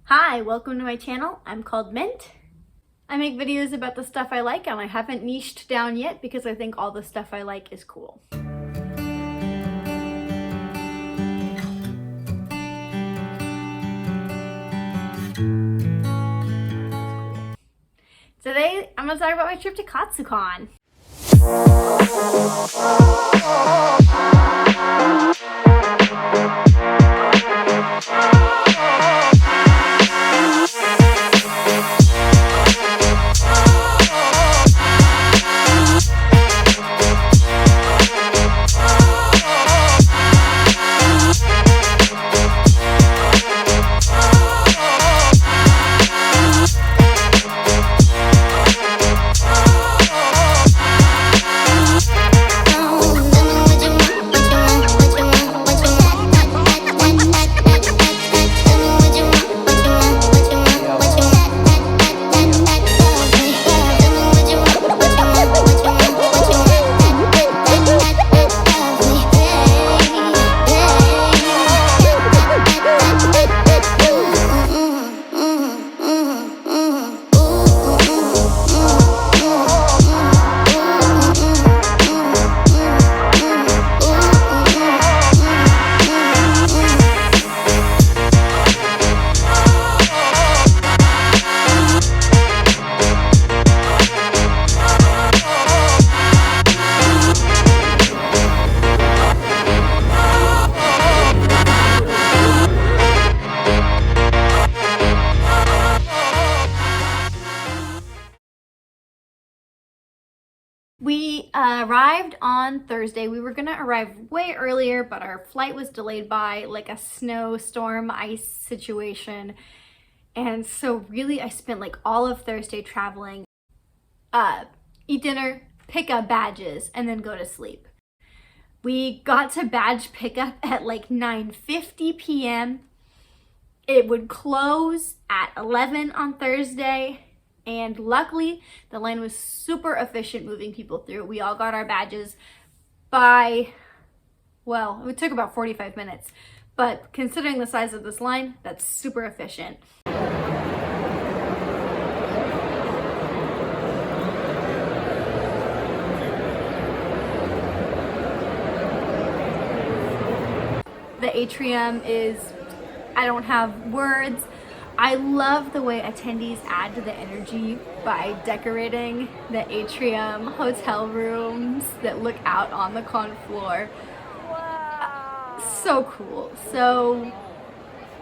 Hi, welcome to my channel. I'm called Mint. I make videos about the stuff I like and I haven't niched down yet because I think all the stuff I like is cool. Today, I'm going to talk about my trip to Katsucon. We arrived on Thursday. We were gonna arrive way earlier, but our flight was delayed by like a snowstorm ice situation. And so really I spent like all of Thursday traveling, eat dinner, pick up badges, and then go to sleep. We got to badge pickup at like 9:50 p.m. It would close at 11 on Thursday. And luckily, the line was super efficient moving people through. We all got our badges by, well, it took about 45 minutes. But considering the size of this line, that's super efficient. The atrium is, I don't have words. I love the way attendees add to the energy by decorating the atrium, hotel rooms that look out on the con floor. Wow. So cool, so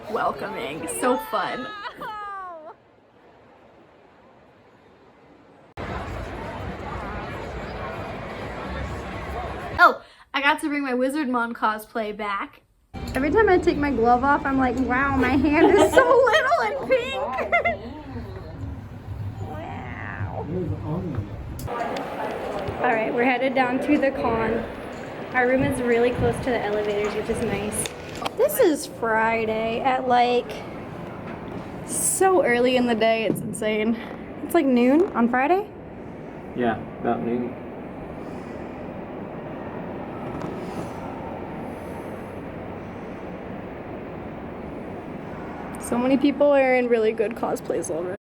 welcoming, so fun. Wow. Oh, I got to bring my Wizardmon cosplay back. Every time I take my glove off, I'm like, wow, my hand is so little and pink. Wow. All right, we're headed down to the con. Our room is really close to the elevators, which is nice. This is Friday at like so early in the day, it's insane. It's like noon on Friday? Yeah, about noon. So many people are in really good cosplays already.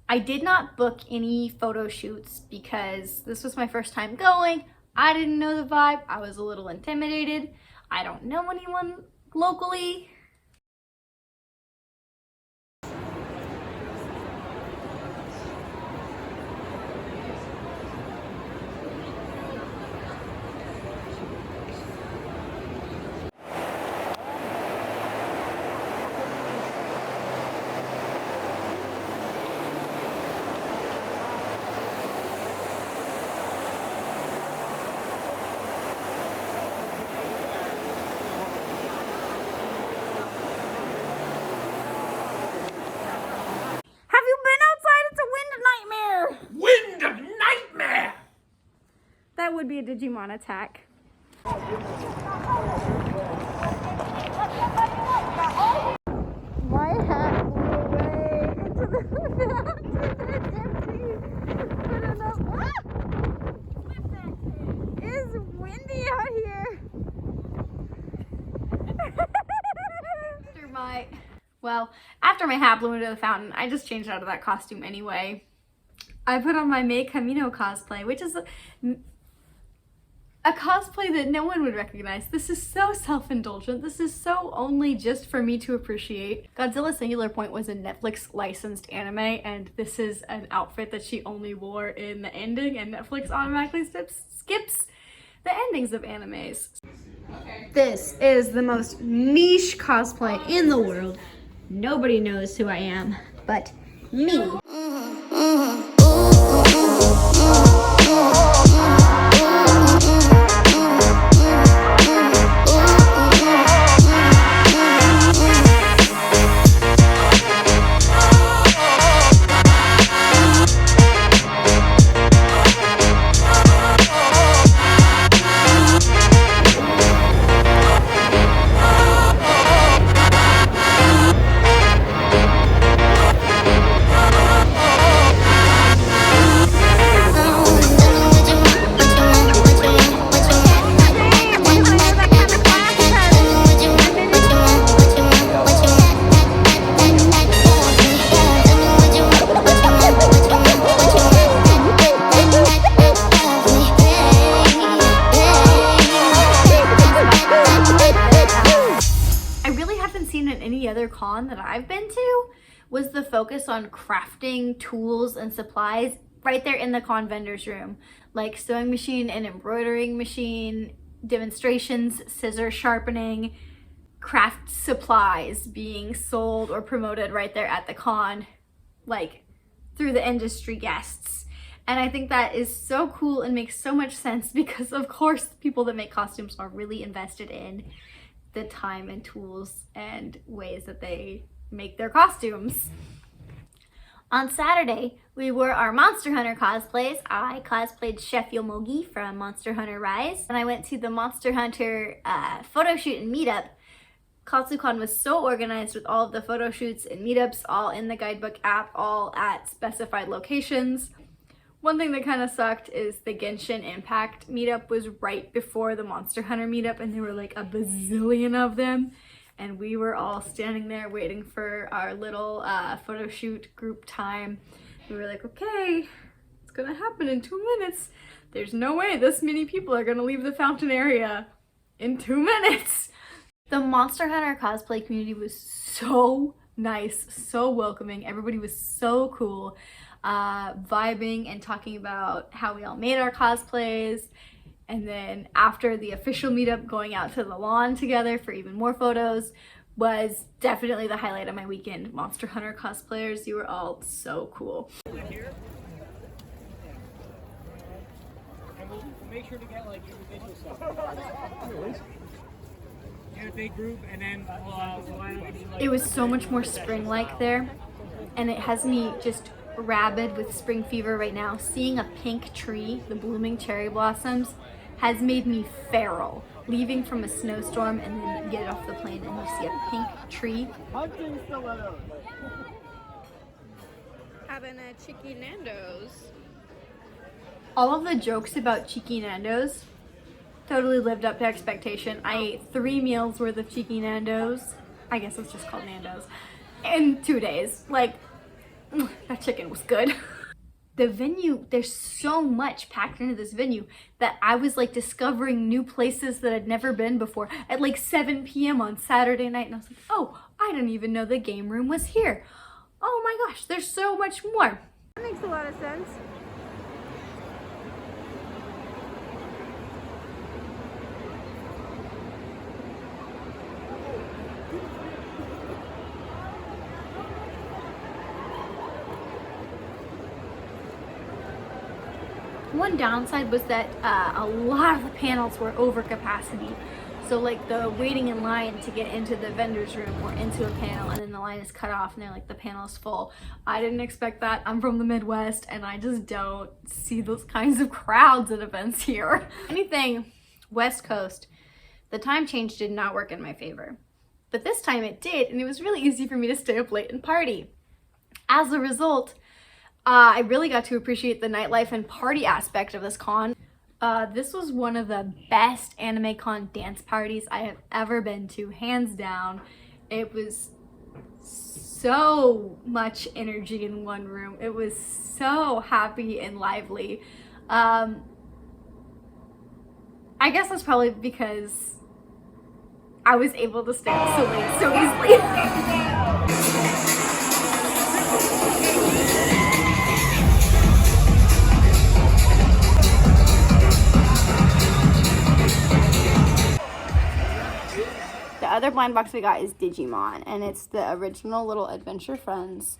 I did not book any photo shoots because this was my first time going. I didn't know the vibe. I was a little intimidated. I don't know anyone locally. That would be a Digimon attack. My hat blew away into the back. It's empty. Put it up. It's windy out here. After my Well, after my hat blew into the fountain, I just changed out of that costume anyway. I put on my May Camino cosplay, which is a cosplay that no one would recognize. This is so self-indulgent. This is so only just for me to appreciate. Godzilla Singular Point was a Netflix licensed anime, and this is an outfit that she only wore in the ending, and Netflix automatically skips the endings of animes. This is the most niche cosplay in the world. Nobody knows who I am but me. Con that I've been to was the focus on crafting tools and supplies right there in the con vendors room, like sewing machine and embroidering machine, demonstrations, scissor sharpening, craft supplies being sold or promoted right there at the con, like through the industry guests. And I think that is so cool and makes so much sense because of course the people that make costumes are really invested in the time and tools and ways that they make their costumes. On Saturday, we wore our Monster Hunter cosplays. I cosplayed Chef Yomogi from Monster Hunter Rise, and I went to the Monster Hunter photo shoot and meetup. Katsucon was so organized with all of the photo shoots and meetups, all in the guidebook app, all at specified locations. One thing that kind of sucked is the Genshin Impact meetup was right before the Monster Hunter meetup, and there were like a bazillion of them, and we were all standing there waiting for our little photo shoot group time. We were like, okay, it's gonna happen in 2 minutes. There's no way this many people are gonna leave the fountain area in 2 minutes. The Monster Hunter cosplay community was so nice, so welcoming. Everybody was so cool. Vibing and talking about how we all made our cosplays, and then after the official meetup, going out to the lawn together for even more photos was definitely the highlight of my weekend. Monster Hunter cosplayers, you were all so cool. Here. And we'll make sure to get like individual stuff. Get a big group, and then it was so much more spring-like there, and it has me just rabid with spring fever right now. Seeing a pink tree, the blooming cherry blossoms, has made me feral. Leaving from a snowstorm and then you get off the plane and you see a pink tree. Having a Cheeky Nando's. All of the jokes about Cheeky Nando's totally lived up to expectation. I ate 3 meals worth of Cheeky Nando's. I guess it's just called Nando's. In 2 days. Like, that chicken was good. The venue, there's so much packed into this venue that I was like discovering new places that I'd never been before at like 7 p.m. on Saturday night, and I was like, oh, I didn't even know the game room was here. Oh my gosh, there's so much more. That makes a lot of sense. One downside was that a lot of the panels were over capacity. So like the waiting in line to get into the vendor's room or into a panel, and then the line is cut off and they're like, the panel is full. I didn't expect that. I'm from the Midwest and I just don't see those kinds of crowds at events here. Anything West Coast, the time change did not work in my favor. But this time it did, and it was really easy for me to stay up late and party. As a result, I really got to appreciate the nightlife and party aspect of this con. This was one of the best anime con dance parties I have ever been to, hands down. It was so much energy in one room. It was so happy and lively. I guess that's probably because I was able to stay up so late so easily. The other blind box we got is Digimon, and it's the original little adventure friends.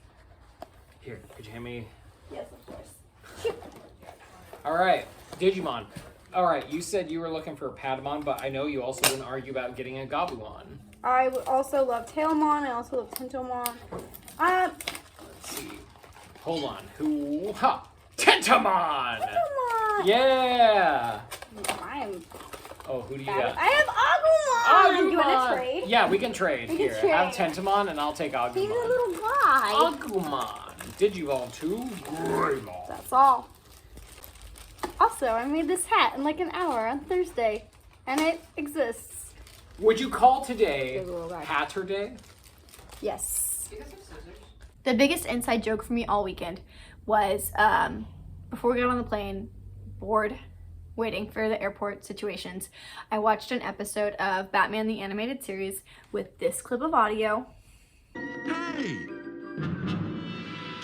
Here, could you hand me? Yes, of course. All right, Digimon. All right, you said you were looking for a Patamon, but I know you also didn't argue about getting a Gabumon. I would also love Tailmon. I also love Tentomon. Let's see. Hold on. Who? Ha! Tentomon! Tentomon! Yeah! I'm Oh, who do you bad. got? I have Agumon! Do you want to trade? Yeah, we can trade. We can Here, trade. have Tentomon and I'll take Agumon. He's a little guy. Agumon. Digivolve 2. Greymon. That's all. Also, I made this hat in like an hour on Thursday, and it exists. Would you call today Big little guy. Hatter Day? Yes. The biggest inside joke for me all weekend was before we got on the plane, bored, waiting for the airport situations, I watched an episode of Batman the Animated Series with this clip of audio. Hey!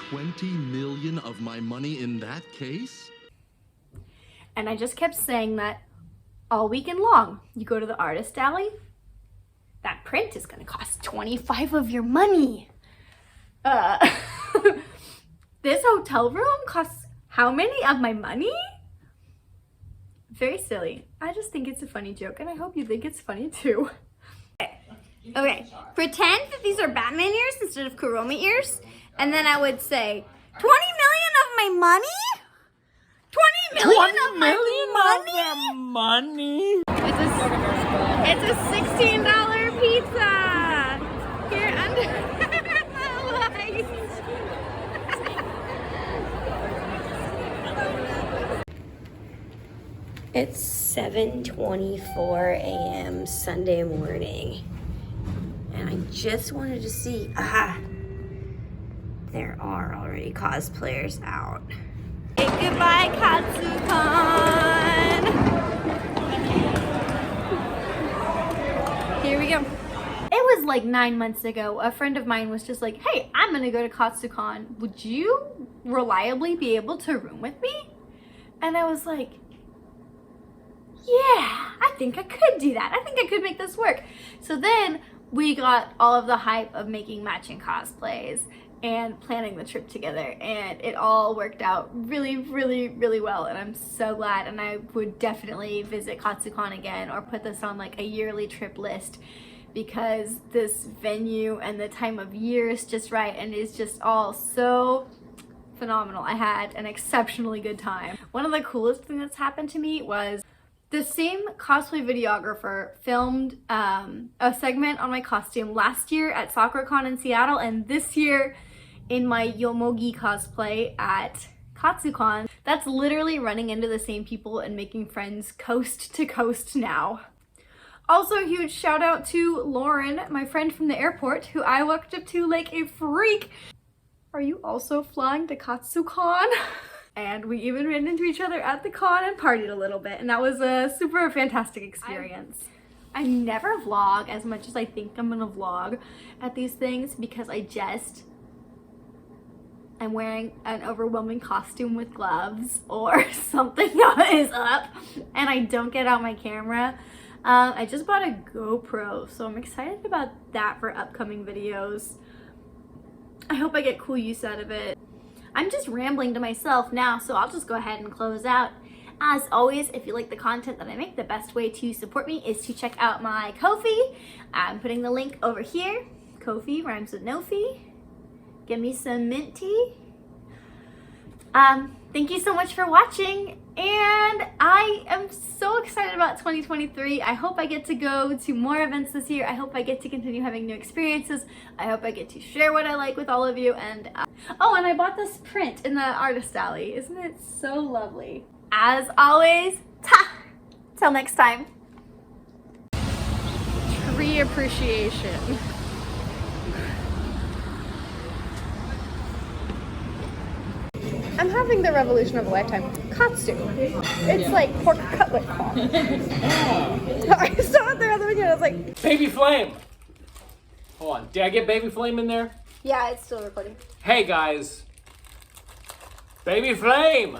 20 million of my money in that case? And I just kept saying that all weekend long. You go to the artist alley, that print is gonna cost 25 of your money. This hotel room costs how many of my money? Very silly. I just think it's a funny joke, and I hope you think it's funny too. Okay, pretend that these are Batman ears instead of Kuroma ears, and then I would say, 20 million of my money? 20 million of my money? It's a $16 pizza. Here under the lights. It's 7:24 a.m. Sunday morning, and I just wanted to see, there are already cosplayers out. Hey, goodbye, Katsucon. Here we go. It was like 9 months ago. A friend of mine was just like, hey, I'm gonna go to Katsucon. Would you reliably be able to room with me? And I was like, yeah, I think I could do that. I think I could make this work. So then we got all of the hype of making matching cosplays and planning the trip together, and it all worked out really, really, really well, and I'm so glad. And I would definitely visit Katsucon again or put this on like a yearly trip list, because this venue and the time of year is just right, and it's just all so phenomenal. I had an exceptionally good time. One of the coolest things that's happened to me was the same cosplay videographer filmed a segment on my costume last year at SakuraCon in Seattle, and this year in my Yomogi cosplay at Katsucon. That's literally running into the same people and making friends coast to coast now. Also, a huge shout out to Lauren, my friend from the airport, who I walked up to like a freak. Are you also flying to Katsucon? And we even ran into each other at the con and partied a little bit, and that was a super fantastic experience. I never vlog as much as I think I'm gonna vlog at these things, because I'm wearing an overwhelming costume with gloves or something is up, and I don't get out my camera. I just bought a GoPro, so I'm excited about that for upcoming videos. I hope I get cool use out of it. I'm just rambling to myself now, so I'll just go ahead and close out. As always, if you like the content that I make, the best way to support me is to check out my Ko-fi. I'm putting the link over here. Ko-fi rhymes with no fee. Give me some mint tea. Thank you so much for watching, and I am so excited about 2023. I hope I get to go to more events this year. I hope I get to continue having new experiences. I hope I get to share what I like with all of you. And oh, and I bought this print in the artist alley. Isn't it so lovely? As always, till next time. Tree appreciation. I'm having the revolution of a lifetime. Katsu. It's like pork cutlet claw. I saw it the other weekend. I was like, Baby Flame. Hold on. Did I get Baby Flame in there? yeah, it's still recording. Hey guys. Baby Flame.